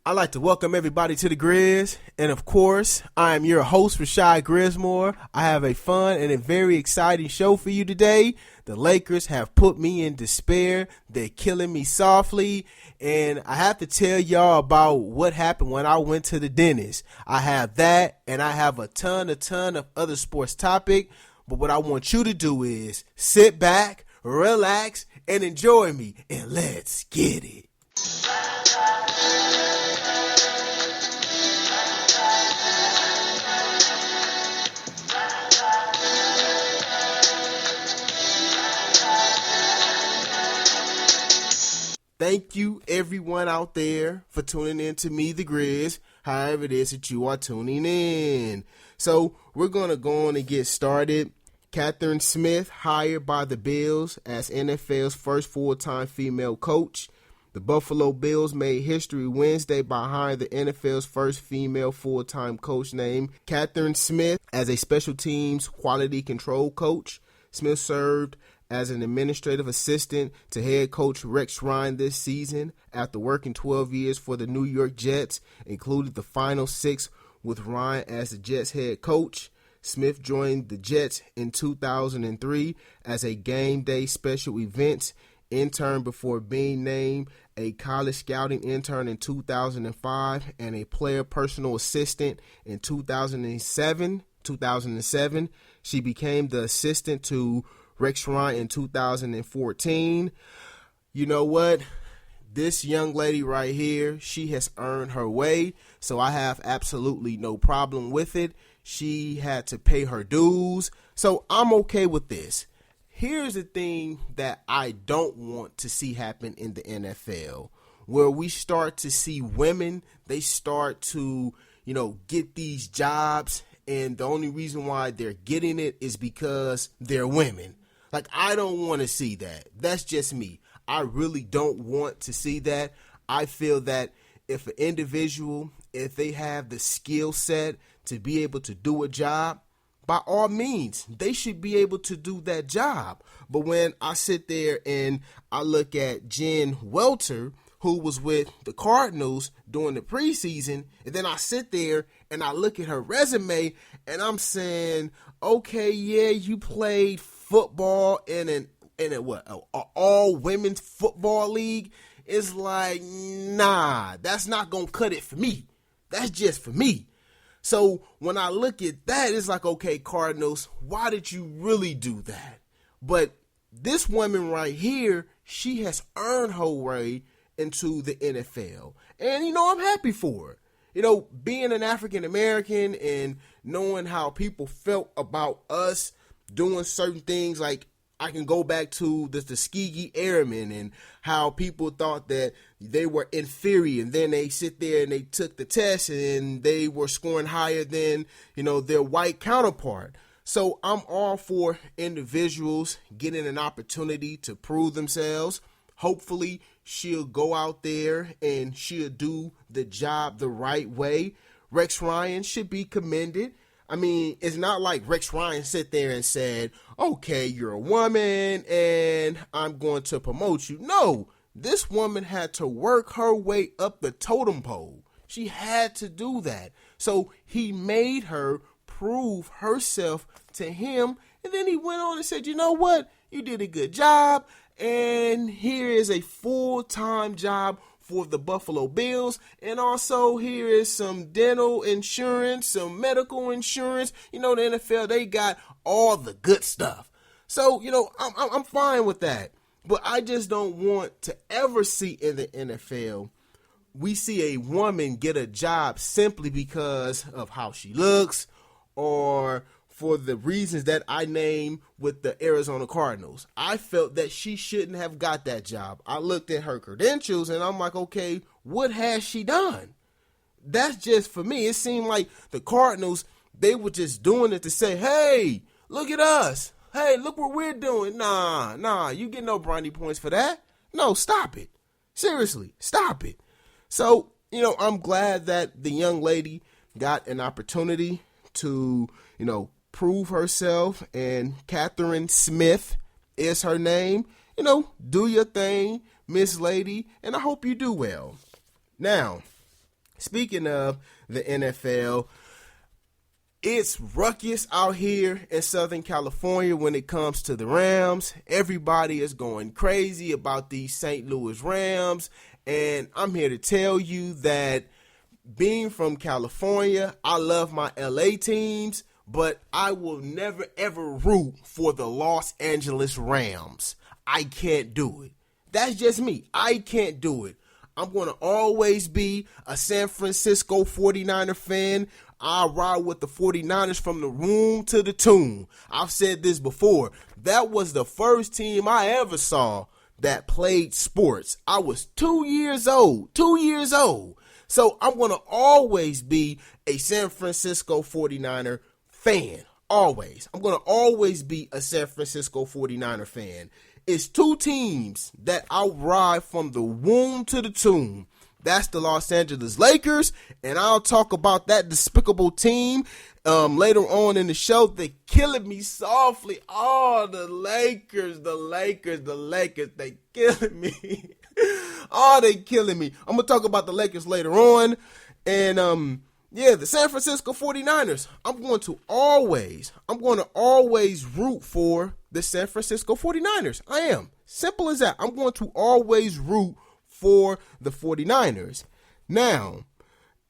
I'd like to welcome everybody to the Griz, and of course, I am your host, Rashad Grismore. I have a fun and a very exciting show for you today. The Lakers have put me in despair. They're killing me softly, and I have to tell y'all about what happened when I went to the dentist. I have that, and I have a ton of other sports topic, but what I want you to do is sit back, relax, and enjoy me, and let's get it. Thank you, everyone out there, for tuning in to me, the Griz, however it is that you are tuning in. So we're going to go on and get started. Kathryn Smith hired by the Bills as NFL's first full-time female coach. The Buffalo Bills made history Wednesday by hiring the NFL's first female full-time coach named Kathryn Smith as a special teams quality control coach. Smith served as an administrative assistant to head coach Rex Ryan this season after working 12 years for the New York Jets, included the final 6 with Ryan as the Jets head coach. Smith joined the Jets in 2003 as a game day special events intern before being named a college scouting intern in 2005 and a player personal assistant in 2007. She became the assistant to Rex Ryan in 2014. You know what? This young lady right here, she has earned her way, so I have absolutely no problem with it. She had to pay her dues, so I'm okay with this. Here's the thing that I don't want to see happen in the NFL, where we start to see women, they start to, get these jobs, and the only reason why they're getting it is because they're women. Like, I don't want to see that. That's just me. I really don't want to see that. I feel that if an individual, if they have the skill set to be able to do a job, by all means, they should be able to do that job. But when I sit there and I look at Jen Welter, who was with the Cardinals during the preseason, and then I sit there and I look at her resume and I'm saying, okay, yeah, you played football in an all women's football league. It's like, nah, that's not gonna cut it for me. That's just for me. So when I look at that, it's like, okay, Cardinals, why did you really do that? But this woman right here, she has earned her way into the NFL, and I'm happy for her. Being an African American and knowing how people felt about us doing certain things, like I can go back to the Tuskegee Airmen and how people thought that they were inferior, and then they sit there and they took the test and they were scoring higher than, their white counterpart. So I'm all for individuals getting an opportunity to prove themselves. Hopefully she'll go out there and she'll do the job the right way. Rex Ryan should be commended. I mean, it's not like Rex Ryan sit there and said, okay, you're a woman and I'm going to promote you. No, this woman had to work her way up the totem pole. She had to do that. So he made her prove herself to him. And then he went on and said, you know what? You did a good job. And here is a full-time job for the Buffalo Bills, and also here is some dental insurance, some medical insurance. The NFL, they got all the good stuff. So, I'm fine with that. But I just don't want to ever see in the NFL, we see a woman get a job simply because of how she looks or for the reasons that I named with the Arizona Cardinals. I felt that she shouldn't have got that job. I looked at her credentials and I'm like, okay, what has she done? That's just for me. It seemed like the Cardinals, they were just doing it to say, hey, look at us. Hey, look what we're doing. Nah, you get no brownie points for that. No, stop it. Seriously, stop it. So, I'm glad that the young lady got an opportunity to, prove herself, and Kathryn Smith is her name. Do your thing, Miss Lady, and I hope you do well. Now, Speaking of the NFL, it's ruckus out here in Southern California when it comes to the Rams. Everybody is going crazy about these St. Louis Rams. And I'm here to tell you that being from California, I love my LA teams, but I will never ever root for the Los Angeles Rams. I can't do it. That's just me. I can't do it. I'm going to always be a San Francisco 49er fan. I ride with the 49ers from the womb to the tomb. I've said this before. That was the first team I ever saw that played sports. I was 2 years old. 2 years old. So I'm going to always be a San Francisco 49er fan. Always. I'm going to always be a San Francisco 49er fan. It's two teams that I ride from the womb to the tomb. That's the Los Angeles Lakers, and I'll talk about that despicable team later on in the show. They're killing me softly. Oh, the Lakers, they killing me. Oh, they killing me. I'm going to talk about the Lakers later on. And, the San Francisco 49ers. I'm going to always root for the San Francisco 49ers. I am. Simple as that. I'm going to always root for the 49ers. Now,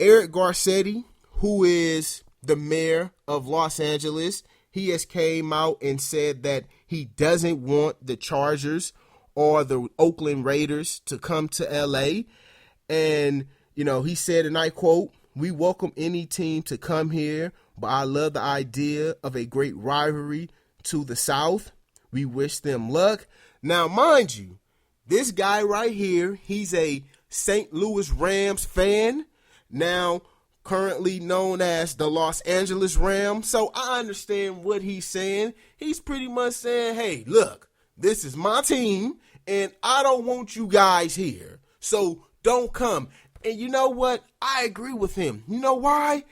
Eric Garcetti, who is the mayor of Los Angeles, he has came out and said that he doesn't want the Chargers or the Oakland Raiders to come to LA. And, he said, and I quote, "We welcome any team to come here, but I love the idea of a great rivalry to the South. We wish them luck." Now, mind you, this guy right here, he's a St. Louis Rams fan, now currently known as the Los Angeles Rams. So I understand what he's saying. He's pretty much saying, hey, look, this is my team, and I don't want you guys here. So don't come. And you know what? I agree with him. You know why?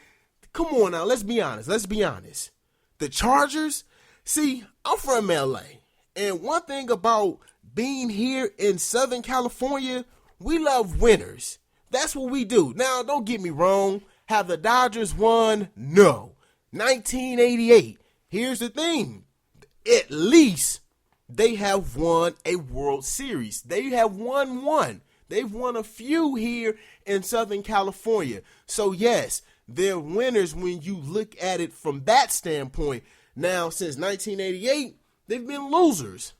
Come on now, let's be honest. The Chargers, see, I'm from LA, and one thing about being here in Southern California, we love winners. That's what we do. Now, don't get me wrong. Have the Dodgers won? No. 1988. Here's the thing. At least they have won a World Series. They have won one. They've won a few here in Southern California. So, yes, they're winners when you look at it from that standpoint. Now, since 1988, they've been losers.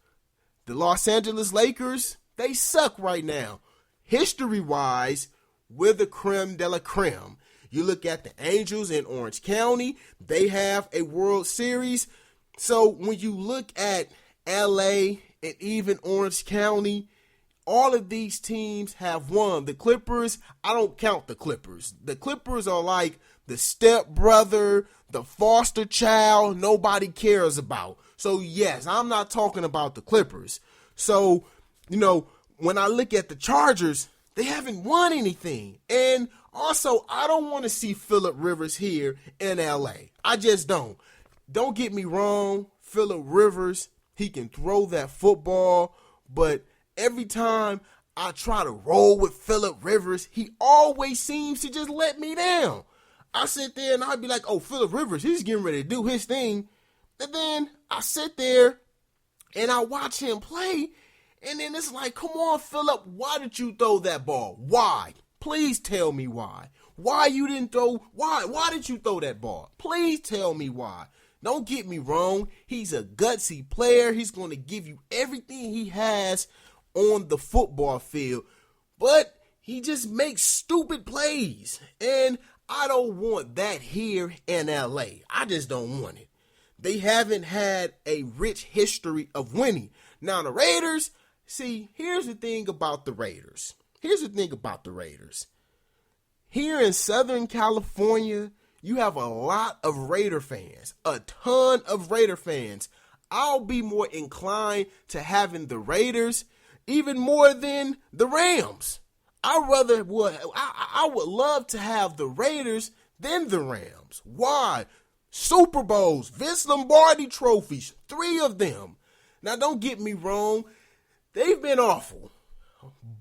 The Los Angeles Lakers, they suck right now. History-wise, we're the creme de la creme. You look at the Angels in Orange County, they have a World Series. So when you look at LA and even Orange County, all of these teams have won. The Clippers, I don't count the Clippers. The Clippers are like the stepbrother, the foster child nobody cares about. So, yes, I'm not talking about the Clippers. So, when I look at the Chargers, they haven't won anything. And also, I don't want to see Phillip Rivers here in L.A. I just don't. Don't get me wrong. Phillip Rivers, he can throw that football. But every time I try to roll with Phillip Rivers, he always seems to just let me down. I sit there and I'd be like, oh, Phillip Rivers, he's getting ready to do his thing. And then I sit there and I watch him play. And then it's like, come on, Phillip, why did you throw that ball? Why? Please tell me why. Why did you throw that ball? Please tell me why. Don't get me wrong. He's a gutsy player. He's going to give you everything he has on the football field. But he just makes stupid plays. And I don't want that here in LA. I just don't want it. They haven't had a rich history of winning. Now, the Raiders, see, here's the thing about the Raiders. Here in Southern California, you have a lot of Raider fans, a ton of Raider fans. I'll be more inclined to having the Raiders even more than the Rams. I would love to have the Raiders than the Rams. Why? Super Bowls, Vince Lombardi trophies, 3 of them. Now, don't get me wrong. They've been awful.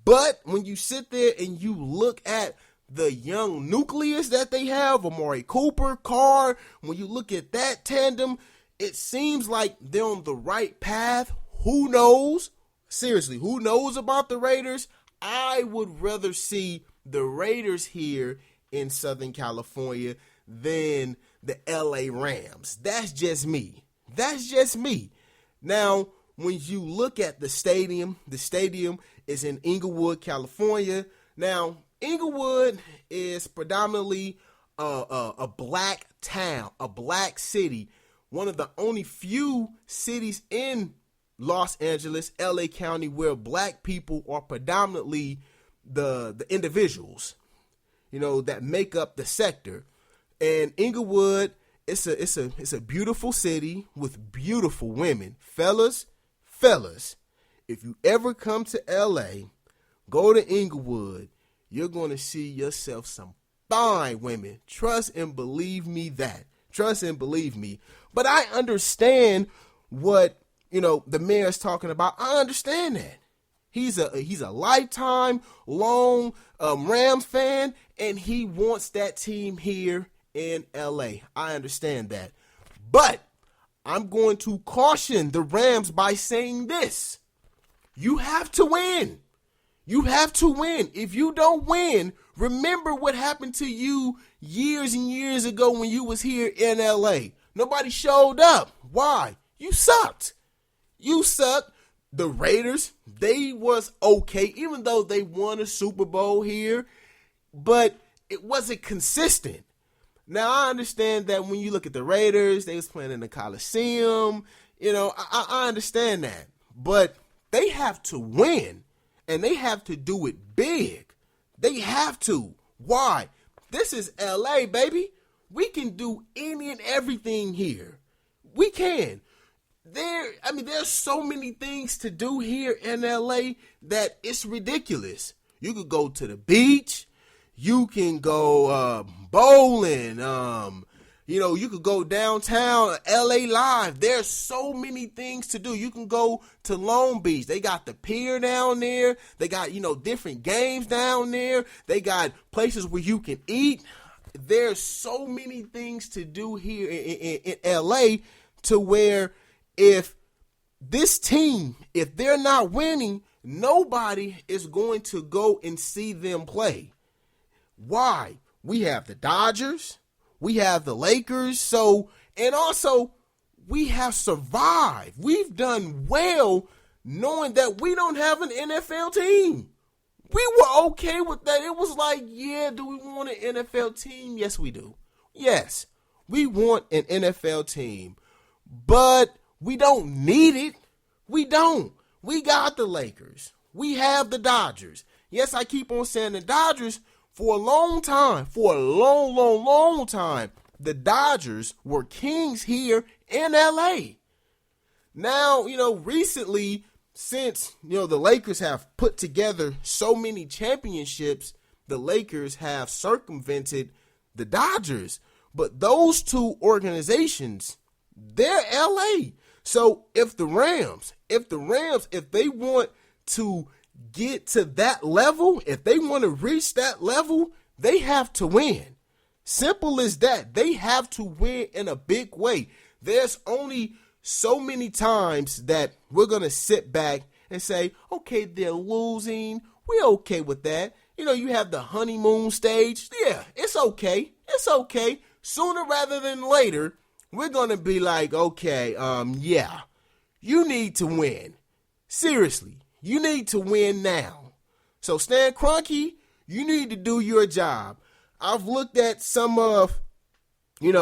But when you sit there and you look at the young nucleus that they have, Amari Cooper, Carr, when you look at that tandem, it seems like they're on the right path. Who knows? Seriously, who knows about the Raiders? I would rather see the Raiders here in Southern California than the LA Rams. That's just me. That's just me. Now, when you look at the stadium is in Inglewood, California. Now, Inglewood is predominantly a black town, a black city, one of the only few cities in Los Angeles, LA County, where black people are predominantly the individuals, that make up the sector. And Inglewood, it's a beautiful city with beautiful women. Fellas, if you ever come to LA, go to Inglewood. You're going to see yourself some fine women. Trust and believe me that. Trust and believe me. But I understand what, the mayor's talking about. I understand that. He's a lifetime long Rams fan, and he wants that team here in LA. I understand that. But I'm going to caution the Rams by saying this. You have to win. You have to win. If you don't win, remember what happened to you years and years ago when you was here in LA. Nobody showed up. Why? You sucked. You sucked. The Raiders, they was okay, even though they won a Super Bowl here, but it wasn't consistent. Now, I understand that when you look at the Raiders, they was playing in the Coliseum. I understand that. But they have to win, and they have to do it big. They have to. Why? This is LA, baby. We can do any and everything here. We can. There's so many things to do here in LA that it's ridiculous. You could go to the beach. You can go bowling. You could go downtown, LA Live. There's so many things to do. You can go to Long Beach. They got the pier down there. They got, different games down there. They got places where you can eat. There's so many things to do here in LA to where if this team, if they're not winning, nobody is going to go and see them play. Why? We have the Dodgers, we have the Lakers, and also we have survived. We've done well knowing that we don't have an NFL team. We were okay with that. It was like, yeah, do we want an NFL team? Yes, we do. Yes, we want an NFL team, but we don't need it. We don't. We got the Lakers. We have the Dodgers. Yes, I keep on saying the Dodgers for a long time, long time. The Dodgers were kings here in LA. Now, recently, since, the Lakers have put together so many championships, the Lakers have circumvented the Dodgers. But those two organizations, they're LA. So if the Rams, if they want to get to that level, if they want to reach that level, they have to win. Simple as that. They have to win in a big way. There's only so many times that we're going to sit back and say, okay, they're losing. We're okay with that. You have the honeymoon stage. Yeah, it's okay. It's okay. Sooner rather than later, we're going to be like, okay, yeah, you need to win. Seriously, you need to win now. So Stan Kroenke, you need to do your job. I've looked at some of, he's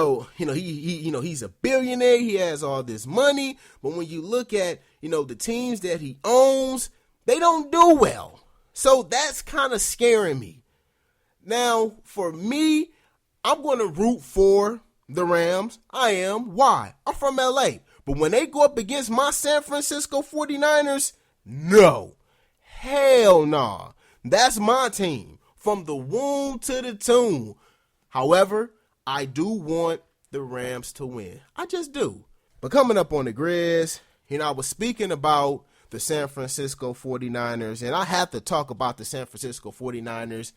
a billionaire. He has all this money. But when you look at, the teams that he owns, they don't do well. So that's kind of scaring me. Now, for me, I'm going to root for the Rams. I am. Why? I'm from LA. But when they go up against my San Francisco 49ers, no. Hell nah. That's my team. From the womb to the tomb. However, I do want the Rams to win. I just do. But coming up on the Griz, I was speaking about the San Francisco 49ers, and I have to talk about the San Francisco 49ers.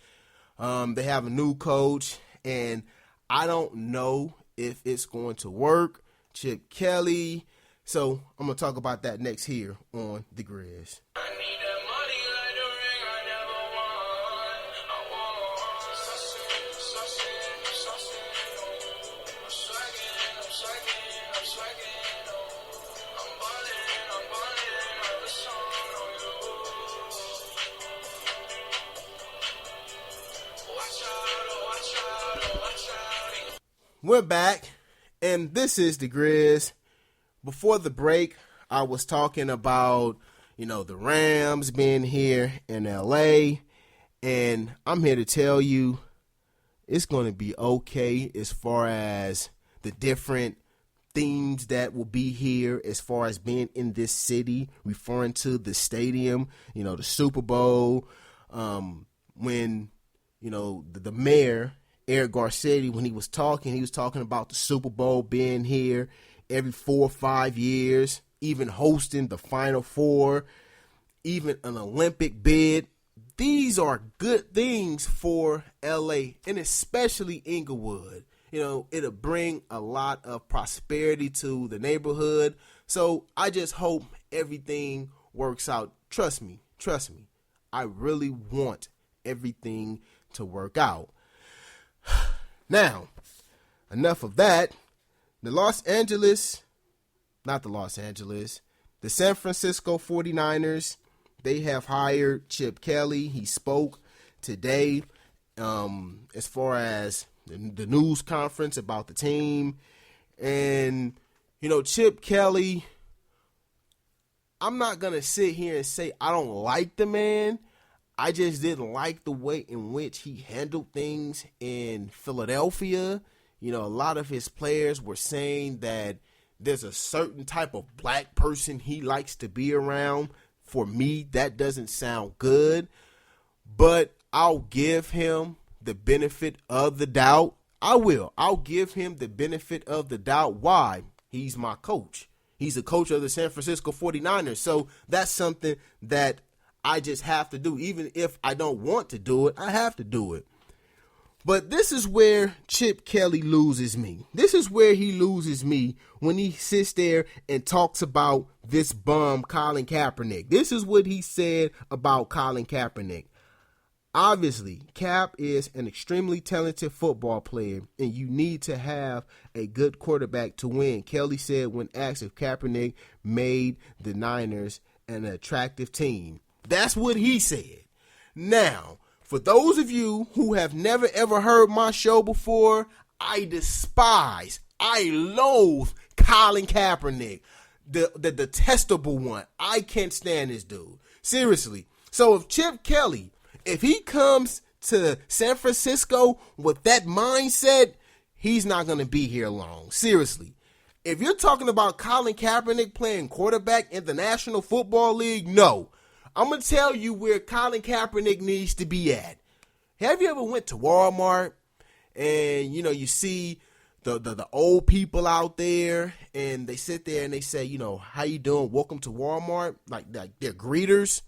They have a new coach, and I don't know if it's going to work. Chip Kelly. So I'm going to talk about that next here on The Griz. We're back, and this is The Griz. Before the break, I was talking about, the Rams being here in LA, and I'm here to tell you it's going to be okay as far as the different things that will be here as far as being in this city, referring to the stadium, the Super Bowl, when, the mayor, Eric Garcetti, when he was talking about the Super Bowl being here every 4 or 5 years, even hosting the Final Four, even an Olympic bid. These are good things for LA, and especially Inglewood. It'll bring a lot of prosperity to the neighborhood. So I just hope everything works out. Trust me. I really want everything to work out. Now, enough of that. The San Francisco 49ers, they have hired Chip Kelly. He spoke today as far as the news conference about the team. And, Chip Kelly, I'm not going to sit here and say I don't like the man. I just didn't like the way in which he handled things in Philadelphia. A lot of his players were saying that there's a certain type of black person he likes to be around. For me, that doesn't sound good, but I'll give him the benefit of the doubt. I'll give him the benefit of the doubt. Why? He's my coach. He's the coach of the San Francisco 49ers. So that's something that I just have to do. Even if I don't want to do it, I have to do it. But this is where Chip Kelly loses me. This is where he loses me when he sits there and talks about this bum, Colin Kaepernick. This is what he said about Colin Kaepernick. Obviously, Cap is an extremely talented football player, and you need to have a good quarterback to win, Kelly said when asked if Kaepernick made the Niners an attractive team. That's what he said. Now, for those of you who have never ever heard my show before, I loathe Colin Kaepernick, the detestable one. I can't stand this dude. Seriously. So if Chip Kelly, if he comes to San Francisco with that mindset, he's not going to be here long. Seriously. If you're talking about Colin Kaepernick playing quarterback in the National Football League, no. I'm going to tell you where Colin Kaepernick needs to be at. Have you ever went to Walmart and, you see the old people out there and they sit there and they say, how you doing? Welcome to Walmart. Like they're greeters.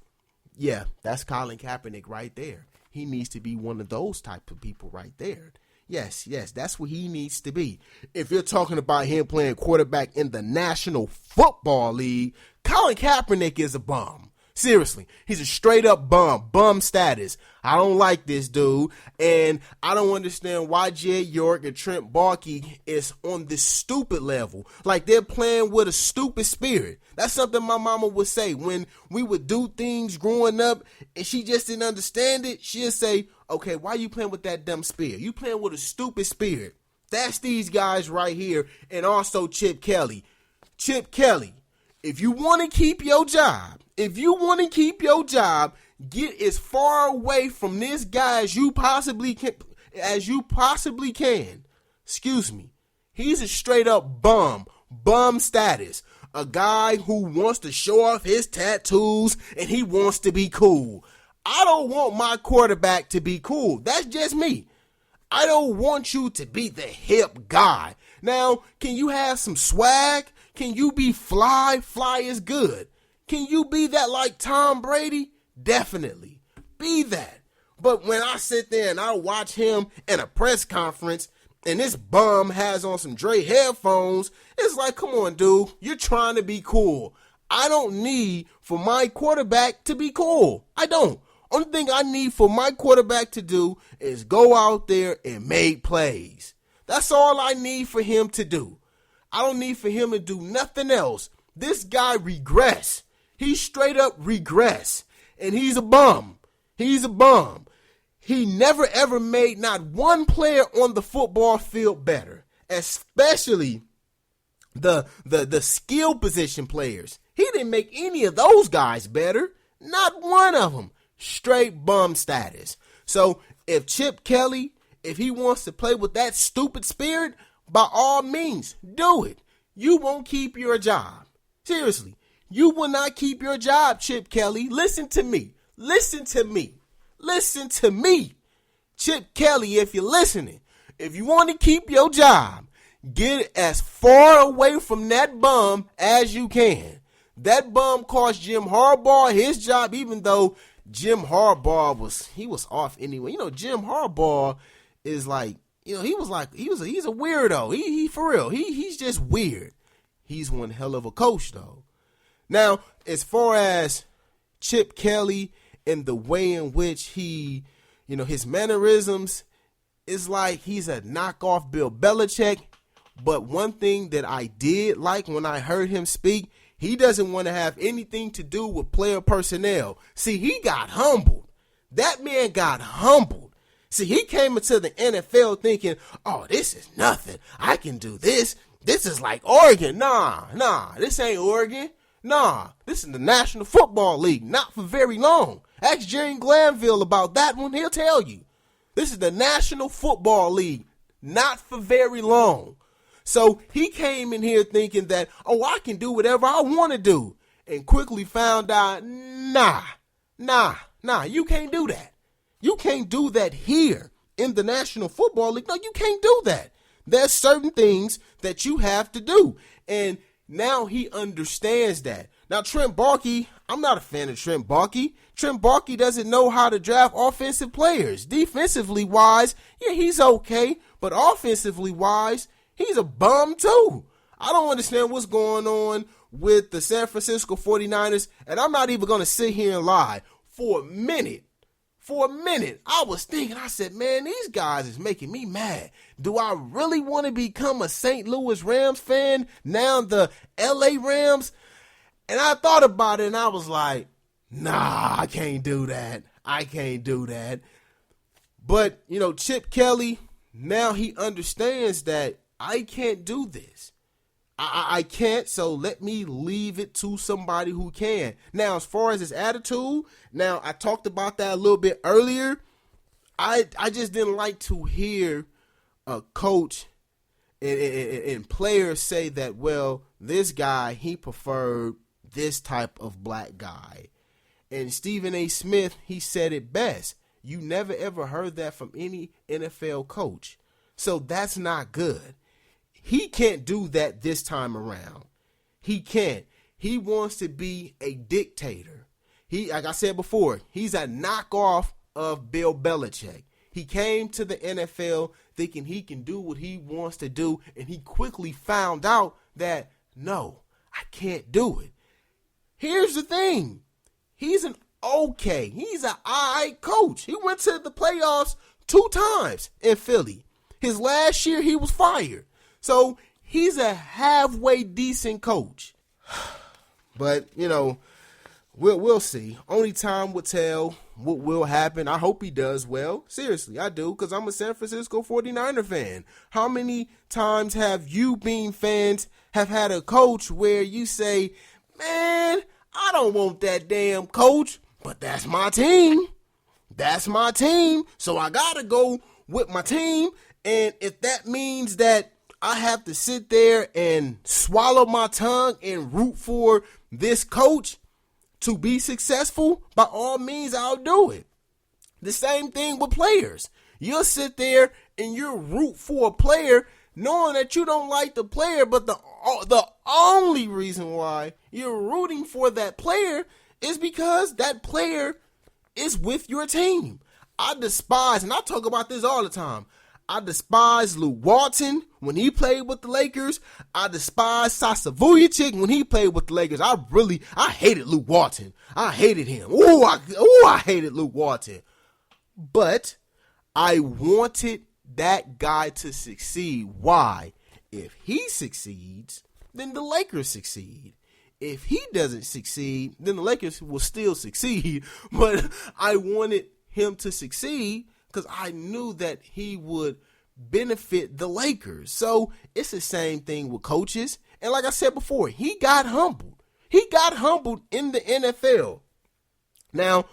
Yeah, that's Colin Kaepernick right there. He needs to be one of those type of people right there. Yes, that's what he needs to be. If you're talking about him playing quarterback in the National Football League, Colin Kaepernick is a bum. Seriously, he's a straight up bum status. I don't like this dude, and I don't understand why Jed York and Trent Baalke is on this stupid level. Like they're playing with a stupid spirit. That's something my mama would say when we would do things growing up, and she just didn't understand it. She'd say, okay, why are you playing with that dumb spirit? You playing with a stupid spirit. That's these guys right here, and also Chip Kelly. Chip Kelly, if you want to keep your job, get as far away from this guy as you possibly can. Excuse me. He's a straight up bum status. A guy who wants to show off his tattoos and he wants to be cool. I don't want my quarterback to be cool. That's just me. I don't want you to be the hip guy. Now, can you have some swag? Can you be fly? Fly is good. Can you be that like Tom Brady? Definitely. Be that. But when I sit there and I watch him in a press conference and this bum has on some Dre headphones, it's like, come on, dude, you're trying to be cool. I don't need for my quarterback to be cool. I don't. Only thing I need for my quarterback to do is go out there and make plays. That's all I need for him to do. I don't need for him to do nothing else. This guy regress. He straight up regress. And he's a bum. He's a bum. He never ever made not one player on the football field better, especially the skill position players. He didn't make any of those guys better. Not one of them. Straight bum status. So if Chip Kelly, if he wants to play with that stupid spirit, by all means, do it. You won't keep your job. Seriously, you will not keep your job, Chip Kelly. Listen to me. Listen to me. Listen to me. Chip Kelly, if you're listening, if you want to keep your job, get as far away from that bum as you can. That bum cost Jim Harbaugh his job, even though Jim Harbaugh was off anyway. You know, Jim Harbaugh is like, you know, he's a weirdo. He for real. He's just weird. He's one hell of a coach though. Now, as far as Chip Kelly and the way in which he, you know, his mannerisms, is like he's a knockoff Bill Belichick. But one thing that I did like when I heard him speak, he doesn't want to have anything to do with player personnel. See, he got humbled. That man got humbled. See, he came into the NFL thinking, oh, this is nothing. I can do this. This is like Oregon. Nah, this ain't Oregon. Nah, this is the National Football League. Not for very long. Ask Jerry Glanville about that one. He'll tell you. This is the National Football League. Not for very long. So he came in here thinking that, oh, I can do whatever I want to do. And quickly found out, nah, you can't do that. You can't do that here in the National Football League. No, you can't do that. There's certain things that you have to do. And now he understands that. Now, Trent Baalke, I'm not a fan of Trent Baalke. Trent Baalke doesn't know how to draft offensive players. Defensively wise, yeah, he's okay. But offensively wise, he's a bum too. I don't understand what's going on with the San Francisco 49ers. And I'm not even going to sit here and lie. For a minute, I was thinking, I said, man, these guys is making me mad. Do I really want to become a St. Louis Rams fan? Now the LA Rams? And I thought about it and I was like, nah, I can't do that. But, you know, Chip Kelly, now he understands that I can't do this. I can't, so let me leave it to somebody who can. Now, as far as his attitude, now I talked about that a little bit earlier. I just didn't like to hear a coach and players say that, well, this guy, he preferred this type of black guy. And Stephen A. Smith, he said it best. You never ever heard that from any NFL coach. So that's not good. He can't do that this time around. He can't. He wants to be a dictator. Like I said before, he's a knockoff of Bill Belichick. He came to the NFL thinking he can do what he wants to do, and he quickly found out that, no, I can't do it. Here's the thing. He's an all right coach. He went to the playoffs 2 times in Philly. His last year, he was fired. So he's a halfway decent coach. But, you know, we'll see. Only time will tell what will happen. I hope he does well. Seriously, I do, because I'm a San Francisco 49er fan. How many times have you been fans have had a coach where you say, man, I don't want that damn coach, but that's my team. That's my team. So I got to go with my team. And if that means that I have to sit there and swallow my tongue and root for this coach to be successful, by all means, I'll do it. The same thing with players. You'll sit there and you'll root for a player knowing that you don't like the player, but the only reason why you're rooting for that player is because that player is with your team. I despise, and I talk about this all the time, I despise Luke Walton when he played with the Lakers. I despise Sasa Vujacic when he played with the Lakers. I hated Luke Walton. I hated him. I hated Luke Walton. But I wanted that guy to succeed. Why? If he succeeds, then the Lakers succeed. If he doesn't succeed, then the Lakers will still succeed. But I wanted him to succeed because I knew that he would benefit the Lakers. So it's the same thing with coaches. And like I said before, he got humbled. He got humbled in the NFL. Now,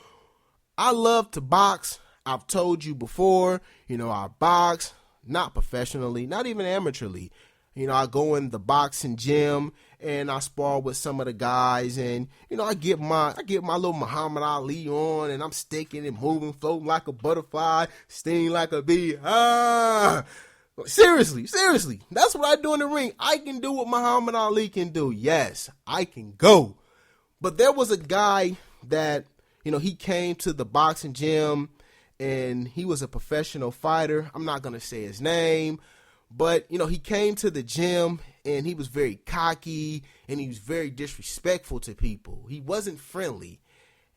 I love to box. I've told you before, I box, not professionally, not even amateurly. I go in the boxing gym and I spar with some of the guys, and I get my little Muhammad Ali on, and I'm sticking and moving, floating like a butterfly, stinging like a bee. Seriously, that's what I do in the ring. I can do what Muhammad Ali can do. Yes, I can go. But there was a guy that he came to the boxing gym, and he was a professional fighter. I'm not gonna say his name. But, he came to the gym and he was very cocky and he was very disrespectful to people. He wasn't friendly.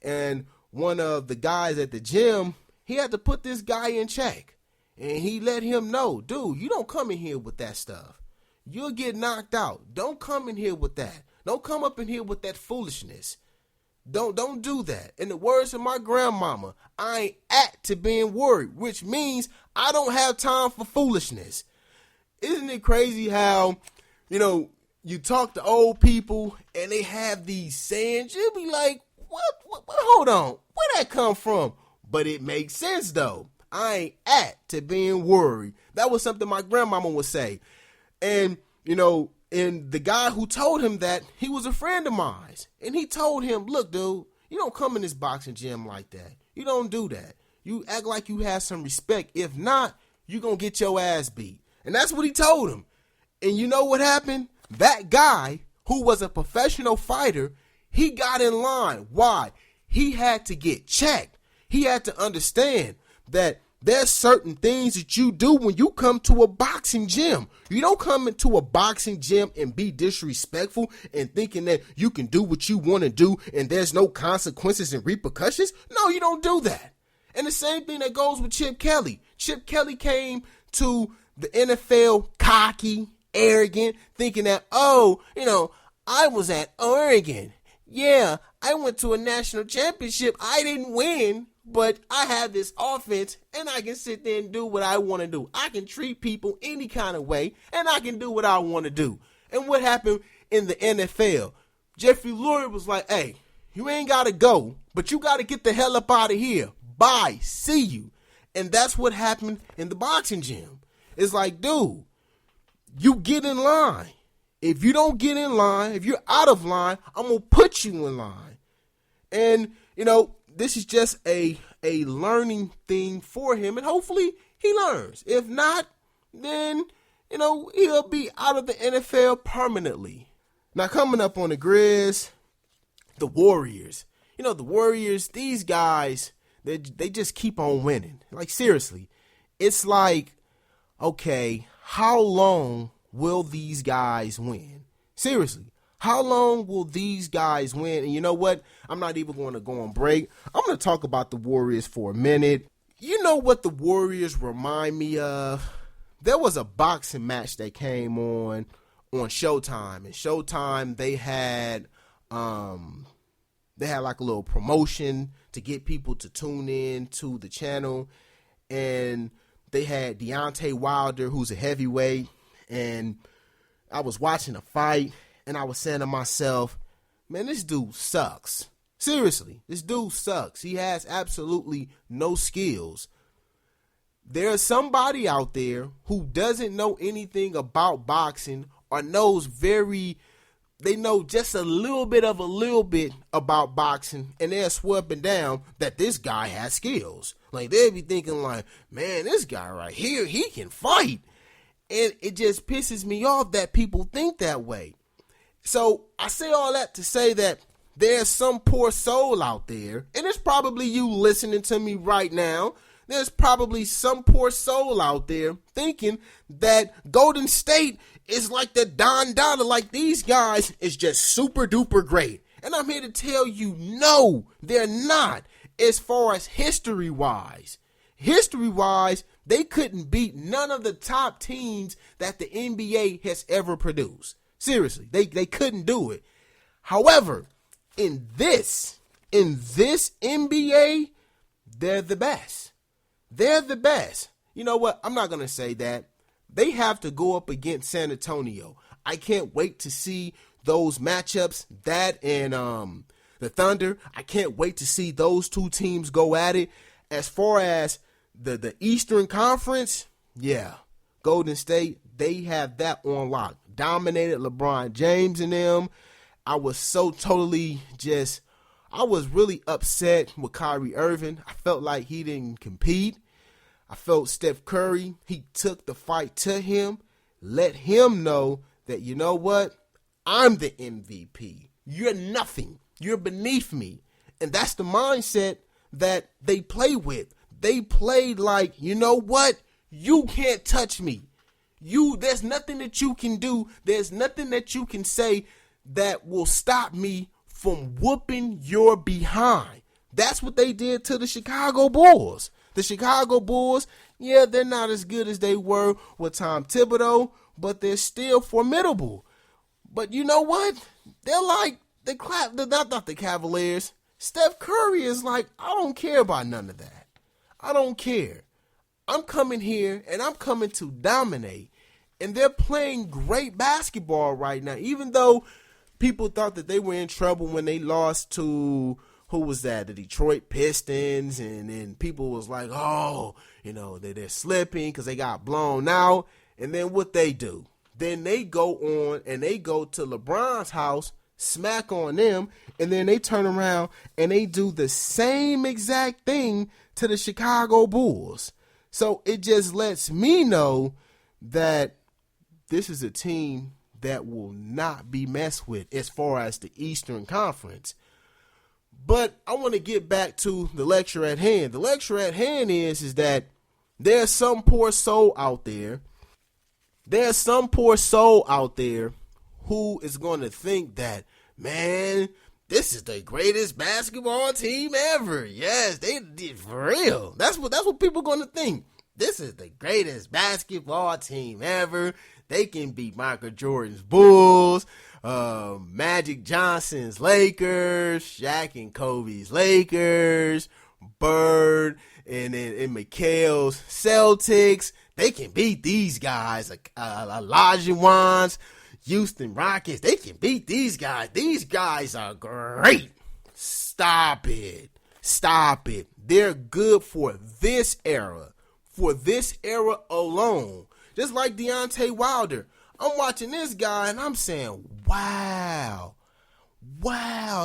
And one of the guys at the gym, he had to put this guy in check. And he let him know, dude, you don't come in here with that stuff. You'll get knocked out. Don't come in here with that. Don't come up in here with that foolishness. Don't do that. In the words of my grandmama, I ain't apt to being worried, which means I don't have time for foolishness. Isn't it crazy how, you talk to old people and they have these sayings, you'll be like, what, hold on, where'd that come from? But it makes sense though. I ain't apt to being worried. That was something my grandmama would say. And, and the guy who told him that, he was a friend of mine. And he told him, look, dude, you don't come in this boxing gym like that. You don't do that. You act like you have some respect. If not, you're going to get your ass beat. And that's what he told him. And you know what happened? That guy who was a professional fighter, he got in line. Why? He had to get checked. He had to understand that there's certain things that you do when you come to a boxing gym. You don't come into a boxing gym and be disrespectful and thinking that you can do what you want to do and there's no consequences and repercussions. No, you don't do that. And the same thing that goes with Chip Kelly. Chip Kelly came to the NFL cocky, arrogant, thinking that, I was at Oregon. Yeah, I went to a national championship. I didn't win, but I have this offense, and I can sit there and do what I want to do. I can treat people any kind of way, and I can do what I want to do. And what happened in the NFL? Jeffrey Lurie was like, hey, you ain't got to go, but you got to get the hell up out of here. Bye. See you. And that's what happened in the boxing gym. It's like, dude, you get in line. If you don't get in line, if you're out of line, I'm going to put you in line. And, this is just a learning thing for him. And hopefully he learns. If not, then, he'll be out of the NFL permanently. Now, coming up on the Griz, the Warriors. The Warriors, these guys, they just keep on winning. Like, seriously, it's like, okay, how long will these guys win? Seriously, how long will these guys win? And you know what? I'm not even going to go on break. I'm going to talk about the Warriors for a minute. You know what the Warriors remind me of? There was a boxing match that came on Showtime. And Showtime, they had like a little promotion to get people to tune in to the channel. And they had Deontay Wilder, who's a heavyweight, and I was watching a fight, and I was saying to myself, man, this dude sucks. Seriously, this dude sucks. He has absolutely no skills. There's somebody out there who doesn't know anything about boxing or they know just a little bit about boxing, and they'll swear up and down that this guy has skills. Like, they'll be thinking like, man, this guy right here, he can fight. And it just pisses me off that people think that way. So I say all that to say that there's some poor soul out there, and it's probably you listening to me right now, there's probably some poor soul out there thinking that Golden State is like the Don Dada, like these guys is just super duper great. And I'm here to tell you, no, they're not. As far as history-wise, they couldn't beat none of the top teams that the NBA has ever produced. Seriously, they couldn't do it. However, in this NBA, they're the best. They're the best. You know what? I'm not going to say that. They have to go up against San Antonio. I can't wait to see those matchups, that and the Thunder. I can't wait to see those two teams go at it. As far as the Eastern Conference, yeah, Golden State, they have that on lock. Dominated LeBron James and them. I was so totally I was really upset with Kyrie Irving. I felt like he didn't compete. I felt Steph Curry, he took the fight to him, let him know that, you know what, I'm the MVP. You're nothing. You're beneath me. And that's the mindset that they play with. They played like, you know what, you can't touch me. There's nothing that you can do. There's nothing that you can say that will stop me from whooping your behind. That's what they did to the Chicago Bulls. The Chicago Bulls, yeah, they're not as good as they were with Tom Thibodeau, but they're still formidable. But you know what? They're like not the Cavaliers. Steph Curry is like, I don't care about none of that. I don't care. I'm coming here and I'm coming to dominate. And they're playing great basketball right now, even though people thought that they were in trouble when they lost to, who was that? The Detroit Pistons. And then people was like, oh, you know, they're slipping because they got blown out. And then what they do? Then they go on and they go to LeBron's house, smack on them, and then they turn around and they do the same exact thing to the Chicago Bulls. So it just lets me know that this is a team that will not be messed with as far as the Eastern Conference. But I want to get back to the lecture at hand. The lecture at hand is that there's some poor soul out there. There's some poor soul out there who is going to think that, man, this is the greatest basketball team ever. Yes, they did for real. That's what people are going to think. This is the greatest basketball team ever. They can beat Michael Jordan's Bulls, Magic Johnson's Lakers, Shaq and Kobe's Lakers, Bird and McHale's Celtics. They can beat these guys, Olajuwon's Houston Rockets. They can beat these guys. These guys are great. Stop it. Stop it. They're good for this era. For this era alone. Just like Deontay Wilder. I'm watching this guy and I'm saying, wow,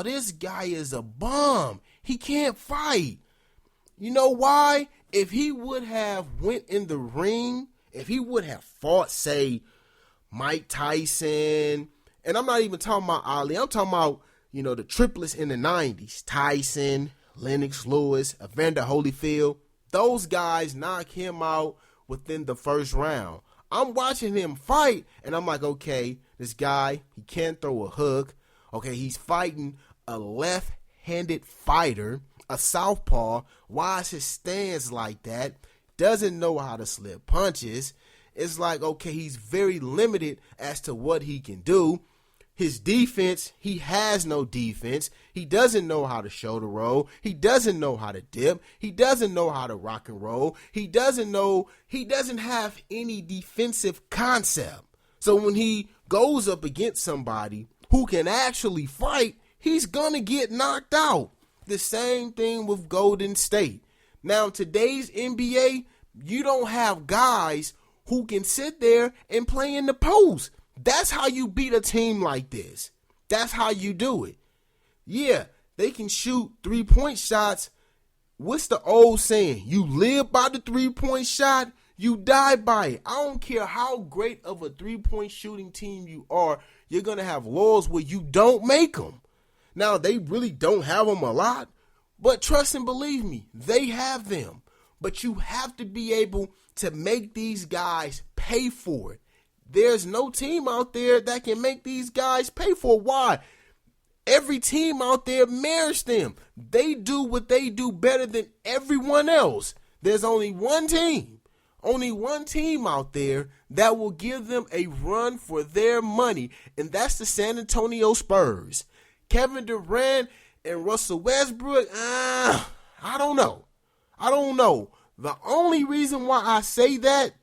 this guy is a bum. He can't fight. You know why? If he would have went in the ring, if he would have fought, say, Mike Tyson, and I'm not even talking about Ali, I'm talking about, you know, the triplets in the 90s, Tyson, Lennox Lewis, Evander Holyfield, those guys knock him out within the first round. I'm watching him fight, and I'm like, okay, this guy, he can't throw a hook. Okay, he's fighting a left-handed fighter, a southpaw. Why is his stance like that? Doesn't know how to slip punches. It's like, okay, he's very limited as to what he can do. His defense, he has no defense. He doesn't know how to shoulder roll. He doesn't know how to dip. He doesn't know how to rock and roll. He doesn't have any defensive concept. So when he goes up against somebody who can actually fight, he's going to get knocked out. The same thing with Golden State. Now, today's NBA, you don't have guys who can sit there and play in the post. That's how you beat a team like this. That's how you do it. Yeah, they can shoot 3-point shots. What's the old saying? You live by the 3-point shot, you die by it. I don't care how great of a 3-point shooting team you are, you're going to have laws where you don't make them. Now, they really don't have them a lot, but trust and believe me, they have them. but you have to be able to make these guys pay for it. There's no team out there that can make these guys pay for it. Why? Every team out there mirrors them. They do what they do better than everyone else. There's only one team out there that will give them a run for their money, and that's the San Antonio Spurs. Kevin Durant and Russell Westbrook, I don't know. The only reason why I say that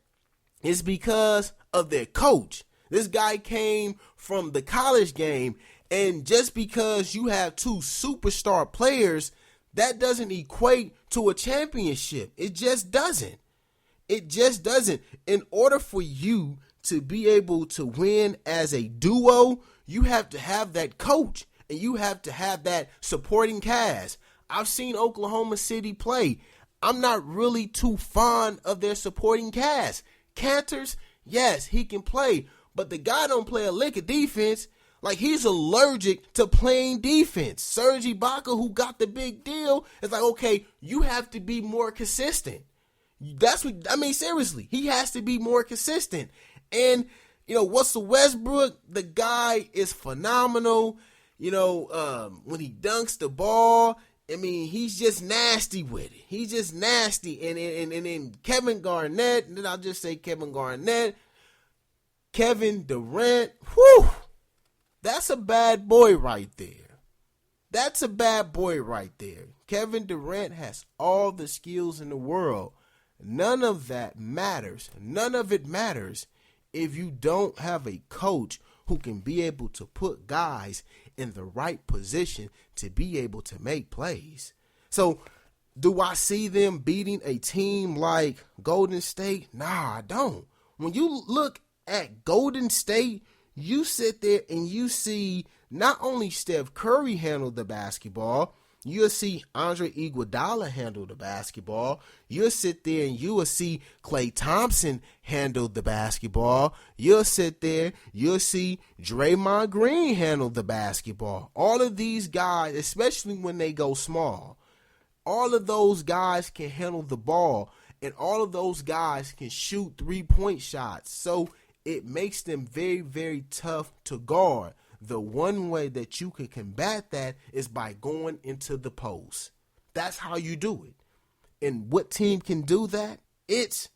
is because of their coach. This guy came from the college game, and just because you have two superstar players, that doesn't equate to a championship. It just doesn't. In order for you to be able to win as a duo, you have to have that coach, and you have to have that supporting cast. I've seen Oklahoma City play. I'm not really too fond of their supporting cast. Cantors, yes, he can play, but the guy don't play a lick of defense. Like, he's allergic to playing defense. Serge Ibaka, who got the big deal, is like, okay, you have to be more consistent. Seriously, he has to be more consistent. And, Russell Westbrook, the guy is phenomenal. When he dunks the ball, he's just nasty with it. He's just nasty. And then Kevin Garnett, and then I'll just say Kevin Garnett, Kevin Durant, whew, that's a bad boy right there. Kevin Durant has all the skills in the world. None of that matters. None of it matters if you don't have a coach who can be able to put guys in the right position to be able to make plays. So, do I see them beating a team like Golden State? Nah, I don't. When you look at Golden State, you sit there and you see not only Steph Curry handle the basketball, you'll see Andre Iguodala handle the basketball. You'll sit there and you will see Klay Thompson handle the basketball. You'll sit there, you'll see Draymond Green handle the basketball. All of these guys, especially when they go small, all of those guys can handle the ball, and all of those guys can shoot three-point shots. So it makes them very, very tough to guard. The one way that you can combat that is by going into the post. That's how you do it. And what team can do that? It's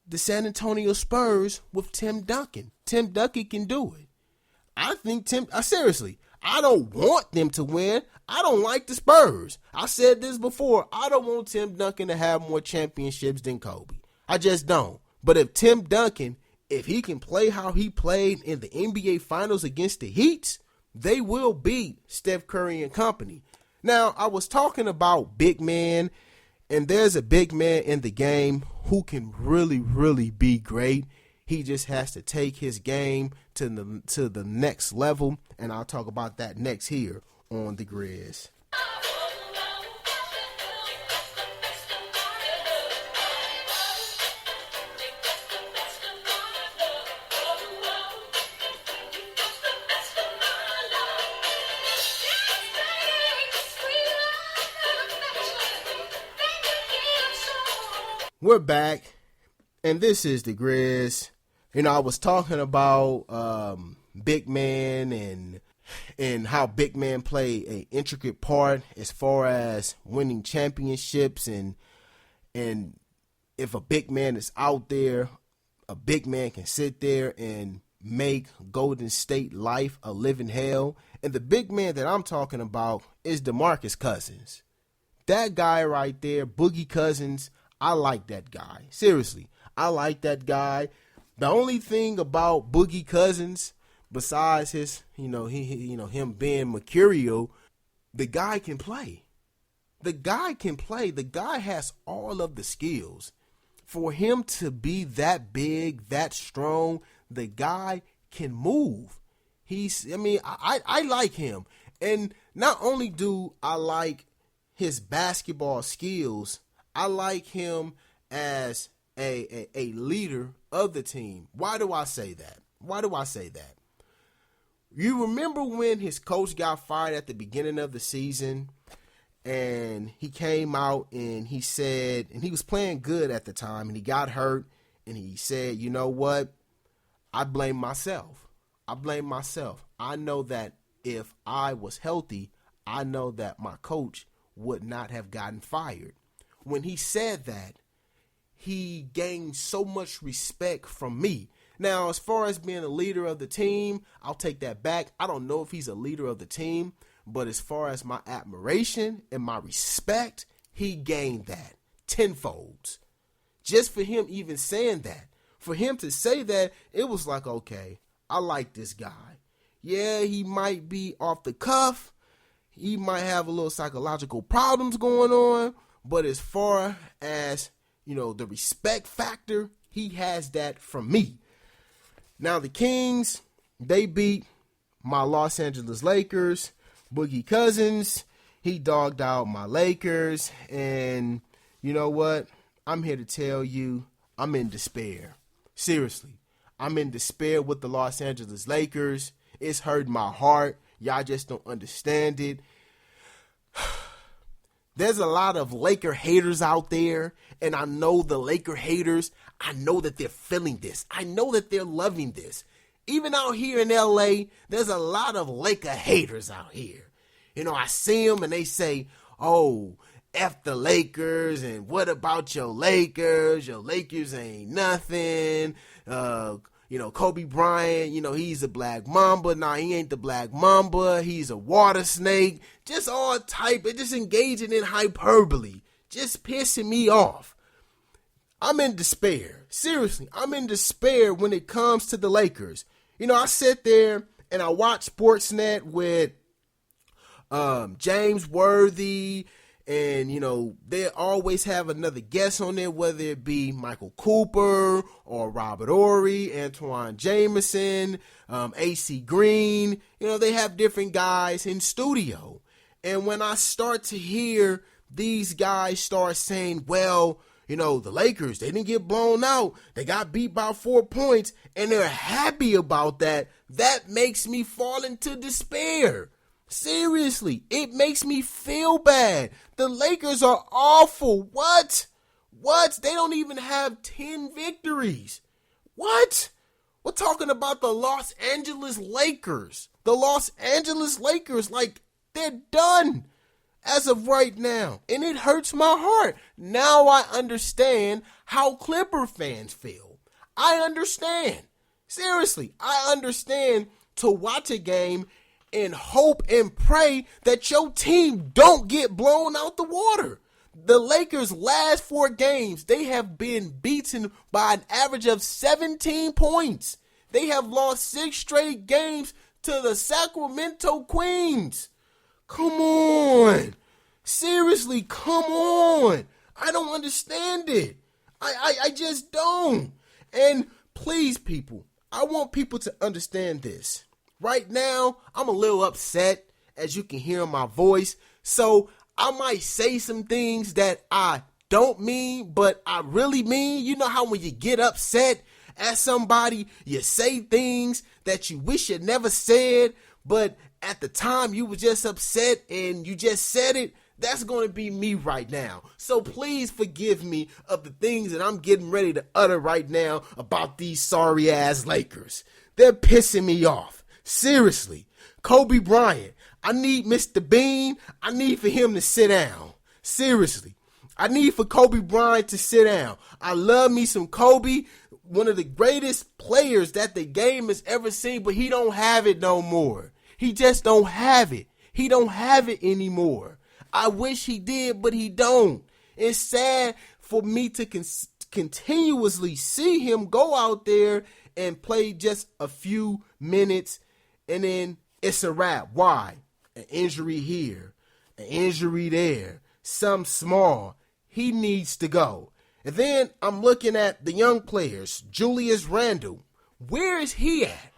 the San Antonio Spurs with Tim Duncan. Tim Duncan can do it. I think seriously, I don't want them to win. I don't like the Spurs. I said this before. I don't want Tim Duncan to have more championships than Kobe. I just don't. But if Tim Duncan, if he can play how he played in the NBA Finals against the Heat, they will beat Steph Curry and company. Now, I was talking about big man, and there's a big man in the game who can really, really be great. He just has to take his game to the next level, and I'll talk about that next here on the Griz. We're back, and this is the Griz. I was talking about big man and how big man play an intricate part as far as winning championships, and if a big man is out there, a big man can sit there and make Golden State life a living hell. And the big man that I'm talking about is DeMarcus Cousins. That guy right there, Boogie Cousins. I like that guy. Seriously, I like that guy. The only thing about Boogie Cousins, besides his, him being mercurial, the guy can play. The guy has all of the skills. For him to be that big, that strong, the guy can move. I like him. And not only do I like his basketball skills, I like him as a leader of the team. Why do I say that? You remember when his coach got fired at the beginning of the season, and he came out and he said, and he was playing good at the time, and he got hurt, and he said, you know what? I blame myself. I blame myself. I know that if I was healthy, I know that my coach would not have gotten fired. When he said that, he gained so much respect from me. Now, as far as being a leader of the team, I'll take that back. I don't know if he's a leader of the team, but as far as my admiration and my respect, he gained that tenfold. Just for him even saying that, for him to say that, it was like, okay, I like this guy. Yeah, he might be off the cuff. He might have a little psychological problems going on, but as far as, the respect factor, he has that from me. Now, the Kings, they beat my Los Angeles Lakers. Boogie Cousins, he dogged out my Lakers. And you know what? I'm here to tell you, I'm in despair. Seriously, I'm in despair with the Los Angeles Lakers. It's hurt my heart. Y'all just don't understand it. There's a lot of Laker haters out there, and I know the Laker haters, I know that they're feeling this. I know that they're loving this. Even out here in LA, there's a lot of Laker haters out here. I see them and they say, oh, F the Lakers, and what about your Lakers? Your Lakers ain't nothing. Kobe Bryant, he's a black mamba. Nah, he ain't the black mamba. He's a water snake. Just all type of, just engaging in hyperbole. Just pissing me off. I'm in despair. Seriously, I'm in despair when it comes to the Lakers. I sit there and I watch Sportsnet with James Worthy, and, they always have another guest on there, whether it be Michael Cooper or Robert Horry, Antoine Jameson, AC Green. They have different guys in studio. And when I start to hear these guys start saying, well, the Lakers, they didn't get blown out. They got beat by 4 points, and they're happy about that. That makes me fall into despair. Seriously, it makes me feel bad. The Lakers are awful. What? They don't even have 10 victories. What? We're talking about the Los Angeles Lakers. The Los Angeles Lakers, they're done as of right now. And it hurts my heart. Now I understand how Clipper fans feel. I understand. Seriously, I understand to watch a game and hope and pray that your team don't get blown out the water. The Lakers' last 4 games, they have been beaten by an average of 17 points. They have lost 6 straight games to the Sacramento Queens. Come on. Seriously, come on. I don't understand it. I just don't. And please, people, I want people to understand this. Right now, I'm a little upset, as you can hear in my voice. So I might say some things that I don't mean, but I really mean. You know how when you get upset at somebody, you say things that you wish you never said, but at the time you were just upset and you just said it? That's going to be me right now. So please forgive me of the things that I'm getting ready to utter right now about these sorry ass Lakers. They're pissing me off. Seriously, Kobe Bryant, I need Mr. Bean. I need for him to sit down. Seriously, I need for Kobe Bryant to sit down. I love me some Kobe, one of the greatest players that the game has ever seen, but he don't have it no more. He just don't have it. He don't have it anymore. I wish he did, but he don't. It's sad for me to continuously see him go out there and play just a few minutes, and then it's a wrap. Why? An injury here, an injury there, some small. He needs to go. And then I'm looking at the young players, Julius Randle. Where is he at?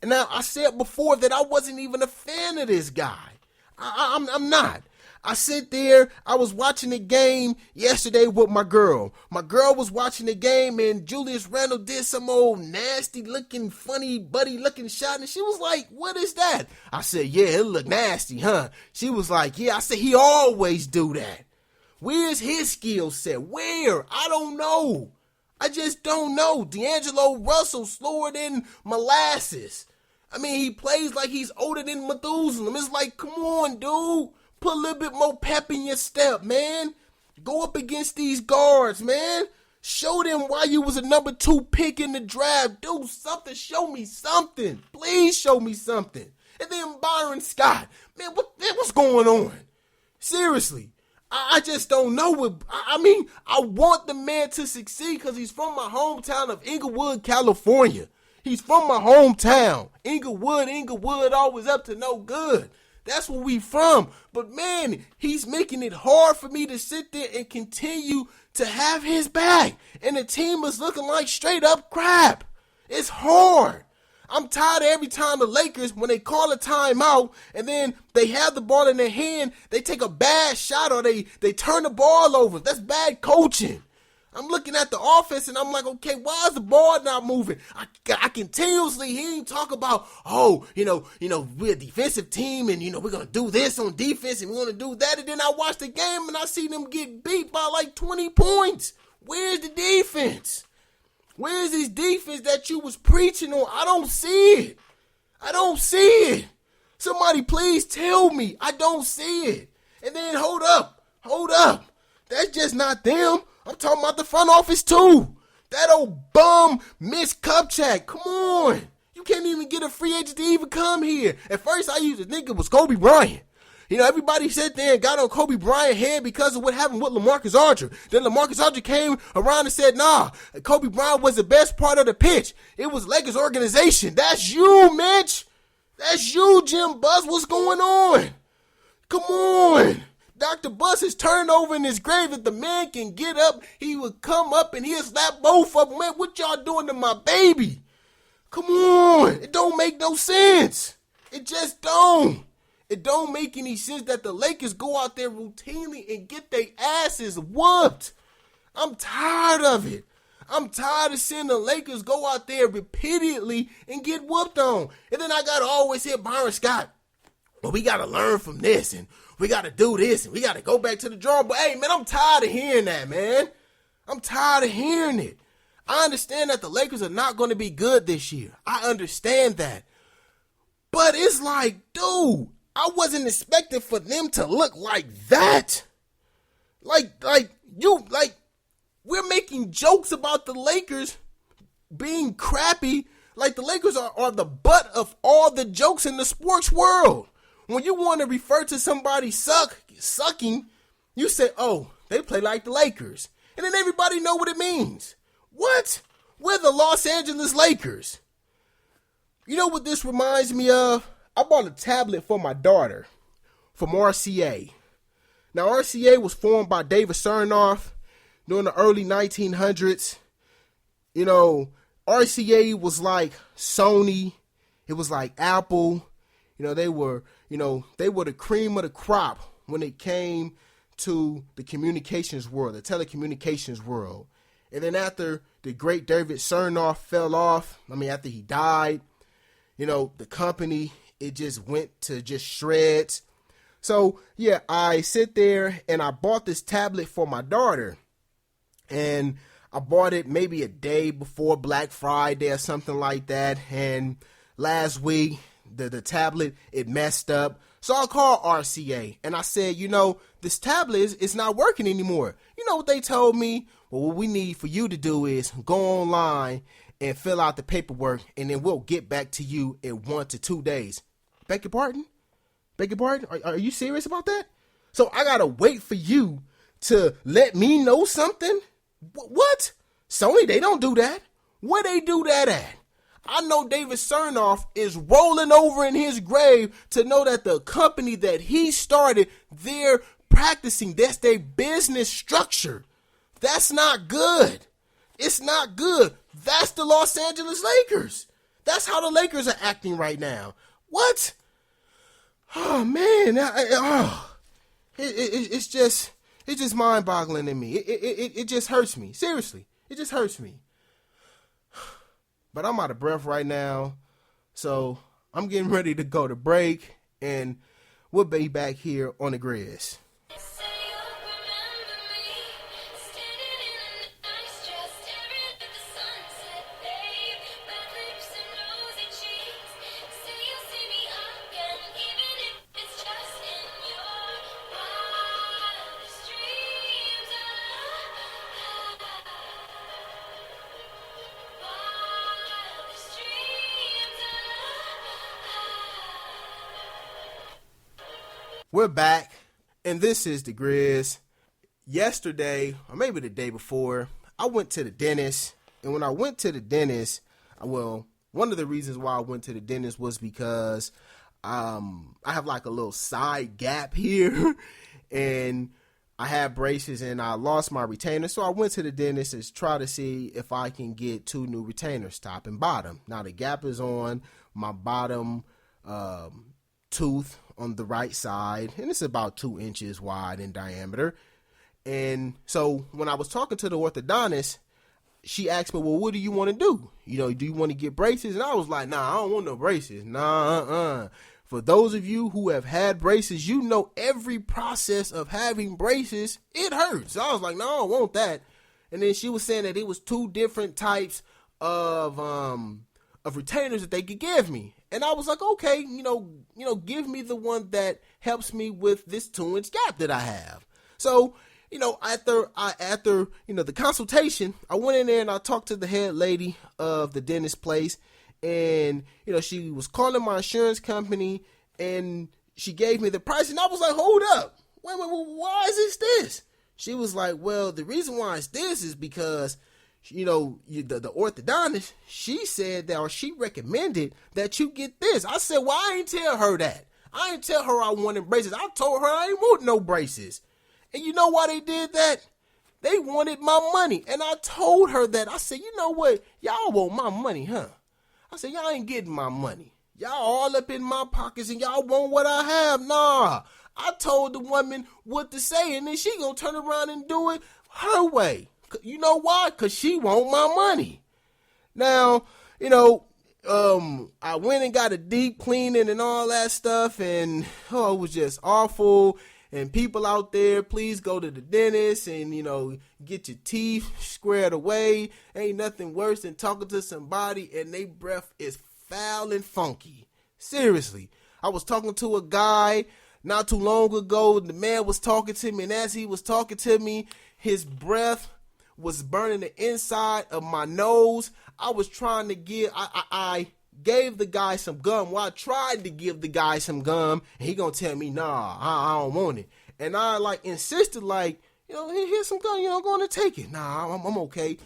And now I said before that I wasn't even a fan of this guy. I'm not. I sit there, I was watching the game yesterday with my girl. My girl was watching the game and Julius Randle did some old nasty looking, funny, buddy looking shot. And she was like, what is that? I said, yeah, it look nasty, huh? She was like, yeah. I said, he always do that. Where's his skill set? Where? I don't know. I just don't know. D'Angelo Russell slower than molasses. I mean, he plays like he's older than Methuselah. It's like, come on, dude. Put a little bit more pep in your step, man. Go up against these guards, man. Show them why you was a number 2 pick in the draft. Do something. Show me something. Please show me something. And then Byron Scott. Man, what's going on? Seriously. I just don't know. I mean, I want the man to succeed because he's from my hometown of Inglewood, California. He's from my hometown. Inglewood, always up to no good. That's where we from. But man, he's making it hard for me to sit there and continue to have his back. And the team is looking like straight up crap. It's hard. I'm tired of every time the Lakers, when they call a timeout and then they have the ball in their hand, they take a bad shot or they turn the ball over. That's bad coaching. I'm looking at the offense and I'm like, okay, why is the ball not moving? I continuously hear him talk about, we're a defensive team and, we're going to do this on defense and we're going to do that. And then I watch the game and I see them get beat by like 20 points. Where's the defense? Where's this defense that you was preaching on? I don't see it. Somebody please tell me. I don't see it. And then hold up. That's just not them. I'm talking about the front office too. That old bum Mitch Kupchak. Come on. You can't even get a free agent to even come here. At first I used to think it was Kobe Bryant. Everybody sat there and got on Kobe Bryant's head because of what happened with LaMarcus Aldridge. Then LaMarcus Aldridge came around and said, nah, Kobe Bryant was the best part of the pitch. It was Lakers organization. That's you, Mitch. That's you, Jim Buss. What's going on? Come on. Dr. Buss is turned over in his grave. If the man can get up, he would come up and he'll slap both of them. Man, what y'all doing to my baby? Come on. It don't make no sense. It just don't. It don't make any sense that the Lakers go out there routinely and get their asses whooped. I'm tired of it. I'm tired of seeing the Lakers go out there repeatedly and get whooped on. And then I got to always hear Byron Scott. Well, we got to learn from this and we got to do this and we got to go back to the drawing board. Hey, man, I'm tired of hearing that, man. I'm tired of hearing it. I understand that the Lakers are not going to be good this year. I understand that. But it's like, dude, I wasn't expecting for them to look like that. We're making jokes about the Lakers being crappy. Like the Lakers are the butt of all the jokes in the sports world. When you want to refer to somebody sucking, you say, oh, they play like the Lakers. And then everybody know what it means. What? We're the Los Angeles Lakers. You know what this reminds me of? I bought a tablet for my daughter from RCA. Now, RCA was formed by David Sarnoff during the early 1900s. RCA was like Sony. It was like Apple. They were the cream of the crop when it came to the communications world, the telecommunications world. And then after the great David Sarnoff fell off, after he died, the company, it just went to just shreds. So, yeah, I sit there and I bought this tablet for my daughter. And I bought it maybe a day before Black Friday or something like that. And last week, the tablet, it messed up. So I called RCA and I said, this tablet is not working anymore. You know what they told me? Well, what we need for you to do is go online and fill out the paperwork, and then we'll get back to you in 1 to 2 days. Beg your pardon? Are you serious about that? So I gotta wait for you to let me know something? What? Sony, they don't do that. Where they do that at? I know David Sarnoff is rolling over in his grave to know that the company that he started, they're practicing. That's their business structure. That's not good. It's not good. That's the Los Angeles Lakers. That's how the Lakers are acting right now. What? Oh, man. it's just mind-boggling to me. It just hurts me. Seriously, it just hurts me. But I'm out of breath right now, so I'm getting ready to go to break, and we'll be back here on the Griz. We're back, and this is the Griz. Yesterday, or maybe the day before, I went to the dentist, and when I went to the dentist, well, one of the reasons why I went to the dentist was because I have like a little side gap here, and I have braces, and I lost my retainer, so I went to the dentist to try to see if I can get 2 new retainers, top and bottom. Now, the gap is on my bottom tooth on the right side, and it's about 2 inches wide in diameter. And so when I was talking to the orthodontist, she asked me, well, what do you want to do? Do you want to get braces? And I was like, nah, I don't want no braces. Nah, For those of you who have had braces, you know every process of having braces, it hurts. So I was like, no, I don't want that. And then she was saying that it was 2 different types of retainers that they could give me. And I was like, okay, give me the one that helps me with this 2-inch gap that I have. So, after the consultation, I went in there and I talked to the head lady of the dentist place, and, she was calling my insurance company, and she gave me the price, and I was like, hold up, wait, why is this? She was like, well, the reason why it's this is because the orthodontist, she said that, or she recommended that you get this. I said, well, I ain't tell her that. I ain't tell her I wanted braces. I told her I ain't want no braces. And you know why they did that? They wanted my money. And I told her that. I said, you know what? Y'all want my money, huh? I said, y'all ain't getting my money. Y'all all up in my pockets and y'all want what I have. Nah. I told the woman what to say, and then she gonna turn around and do it her way. You know why? Because she want my money. Now, I went and got a deep cleaning and all that stuff, and it was just awful. And people out there, please go to the dentist and, get your teeth squared away. Ain't nothing worse than talking to somebody and their breath is foul and funky. Seriously. I was talking to a guy not too long ago. The man was talking to me, and as he was talking to me, his breath was burning the inside of my nose. I was trying to I gave the guy some gum. Well, I tried to give the guy some gum, and he gonna tell me, nah, I don't want it. And I insisted, here's some gum, I'm gonna take it. Nah, I'm okay.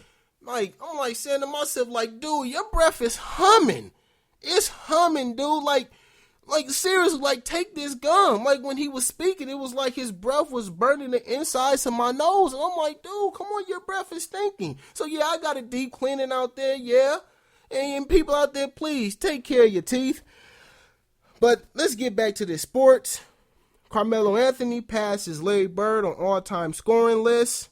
I'm saying to myself, dude, your breath is humming. It's humming, dude. Seriously, take this gum. When he was speaking, it was like his breath was burning the insides of my nose. And I'm like, dude, come on, your breath is stinking. So, yeah, I got a deep cleaning out there, yeah. And people out there, please, take care of your teeth. But let's get back to the sports. Carmelo Anthony passes Larry Bird on all-time scoring list.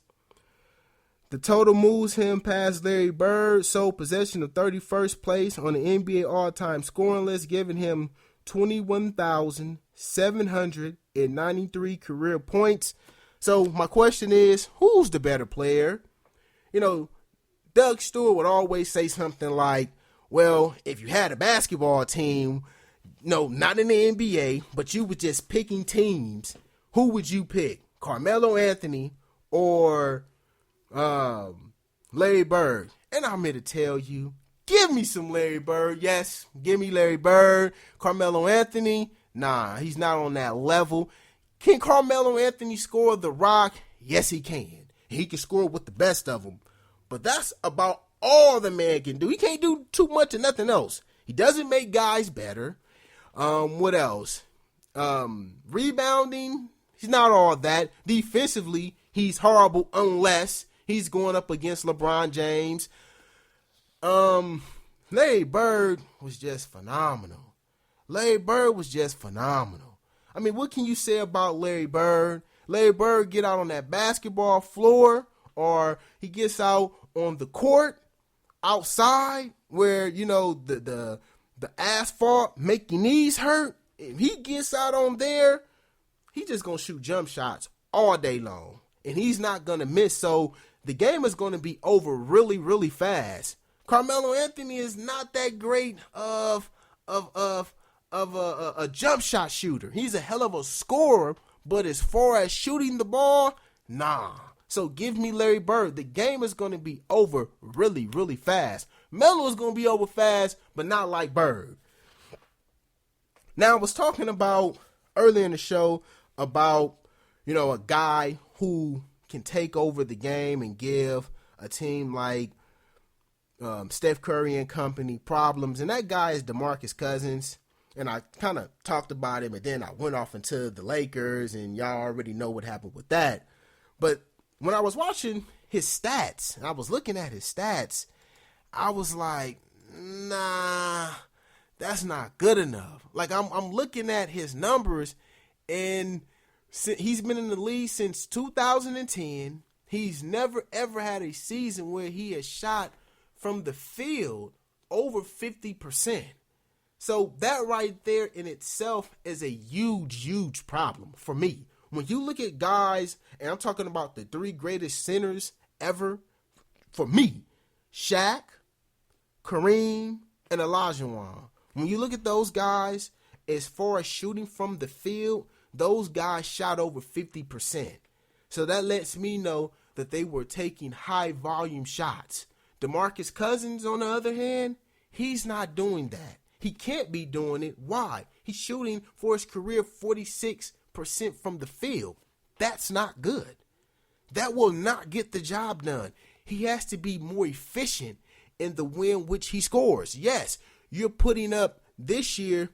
The total moves him past Larry Bird, sole possession of 31st place on the NBA all-time scoring list, giving him 21,793 career points. So my question is, who's the better player? Doug Stewart would always say something like, well, if you had a basketball team, no, not in the NBA, but you were just picking teams, who would you pick? Carmelo Anthony or Larry Bird? And I'm here to tell you, give me some Larry Bird. Yes, give me Larry Bird. Carmelo Anthony, nah, he's not on that level. Can Carmelo Anthony score the rock? Yes, he can. He can score with the best of them. But that's about all the man can do. He can't do too much and nothing else. He doesn't make guys better. What else? Rebounding, he's not all that. Defensively, he's horrible unless he's going up against LeBron James. Larry Bird was just phenomenal. I mean, what can you say about Larry Bird? Larry Bird get out on that basketball floor, or he gets out on the court outside where, the asphalt make your knees hurt. If he gets out on there, he just going to shoot jump shots all day long, and he's not going to miss. So the game is going to be over really, really fast. Carmelo Anthony is not that great of a jump shot shooter. He's a hell of a scorer, but as far as shooting the ball, nah. So give me Larry Bird. The game is going to be over really, really fast. Melo is going to be over fast, but not like Bird. Now, I was talking about earlier in the show about, a guy who can take over the game and give a team like Steph Curry and company problems. And that guy is DeMarcus Cousins. And I kind of talked about him, and then I went off into the Lakers, and y'all already know what happened with that. But when I was watching his stats, and I was looking at his stats, I was like, nah, that's not good enough. Like, I'm looking at his numbers, and he's been in the league since 2010. He's never, ever had a season where he has shot from the field over 50%. So that right there in itself is a huge, huge problem for me. When you look at guys, and I'm talking about the three greatest centers ever, for me, Shaq, Kareem, and Olajuwon. When you look at those guys, as far as shooting from the field, those guys shot over 50%. So that lets me know that they were taking high volume shots. DeMarcus Cousins, on the other hand, he's not doing that. He can't be doing it. Why? He's shooting for his career 46% from the field. That's not good. That will not get the job done. He has to be more efficient in the way in which he scores. Yes, you're putting up this year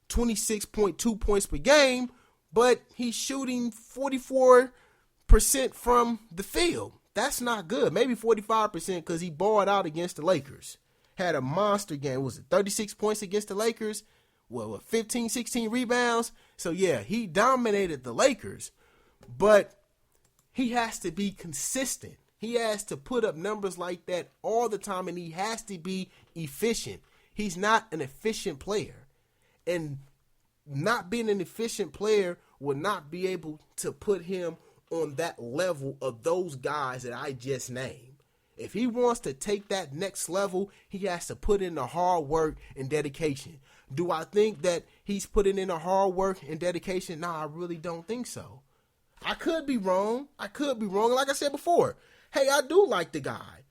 26.2 points per game, but he's shooting 44% from the field. That's not good. Maybe 45% because he balled out against the Lakers. Had a monster game. Was it 36 points against the Lakers? Well, 15, 16 rebounds. So, yeah, he dominated the Lakers. But he has to be consistent. He has to put up numbers like that all the time, and he has to be efficient. He's not an efficient player. And not being an efficient player will not be able to put him on that level of those guys that I just named. If he wants to take that next level, he has to put in the hard work and dedication. Do I think that he's putting in the hard work and dedication? No, I really don't think so. I could be wrong. Like I said before, hey, I do like the guy.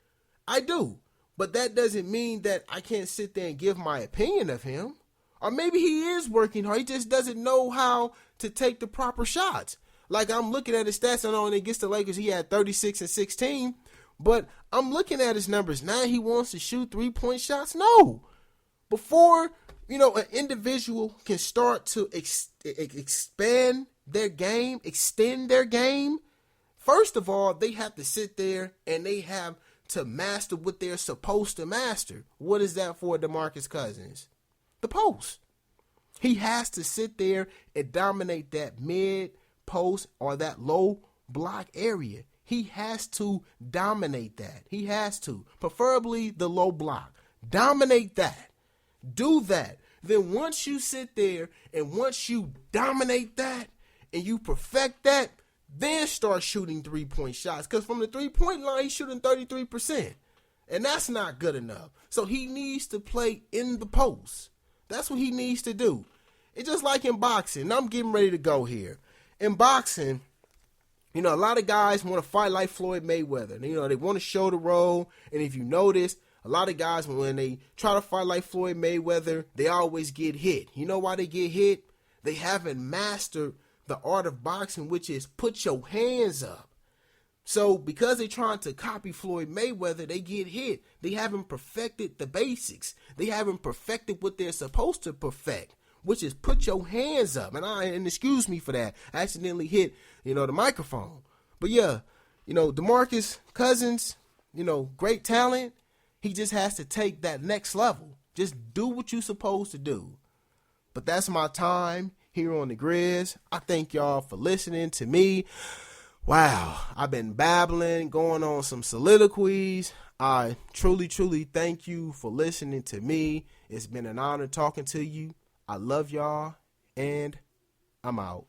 I do. But that doesn't mean that I can't sit there and give my opinion of him. Or maybe he is working hard. He just doesn't know how to take the proper shots. Like, I'm looking at his stats. I know when against the Lakers, he had 36 and 16. But I'm looking at his numbers. Now he wants to shoot 3-point shots? No. Before, an individual can start to expand their game, extend their game, first of all, they have to sit there and they have to master what they're supposed to master. What is that for DeMarcus Cousins? The post. He has to sit there and dominate that mid post or that low block area. He has to dominate that. He has to. Preferably the low block. Dominate that. Do that. Then once you sit there and once you dominate that and you perfect that, then start shooting 3-point shots. Because from the 3-point line, he's shooting 33%. And that's not good enough. So he needs to play in the post. That's what he needs to do. It's just like in boxing. I'm getting ready to go here. In boxing, a lot of guys want to fight like Floyd Mayweather. They want to show the role. And if you notice, a lot of guys, when they try to fight like Floyd Mayweather, they always get hit. You know why they get hit? They haven't mastered the art of boxing, which is put your hands up. So because they're trying to copy Floyd Mayweather, they get hit. They haven't perfected the basics. They haven't perfected what they're supposed to perfect, which is put your hands up. And excuse me for that. I accidentally hit, the microphone. But yeah, DeMarcus Cousins, great talent. He just has to take that next level. Just do what you're supposed to do. But that's my time here on the Griz. I thank y'all for listening to me. Wow, I've been babbling, going on some soliloquies. I truly, truly thank you for listening to me. It's been an honor talking to you. I love y'all, and I'm out.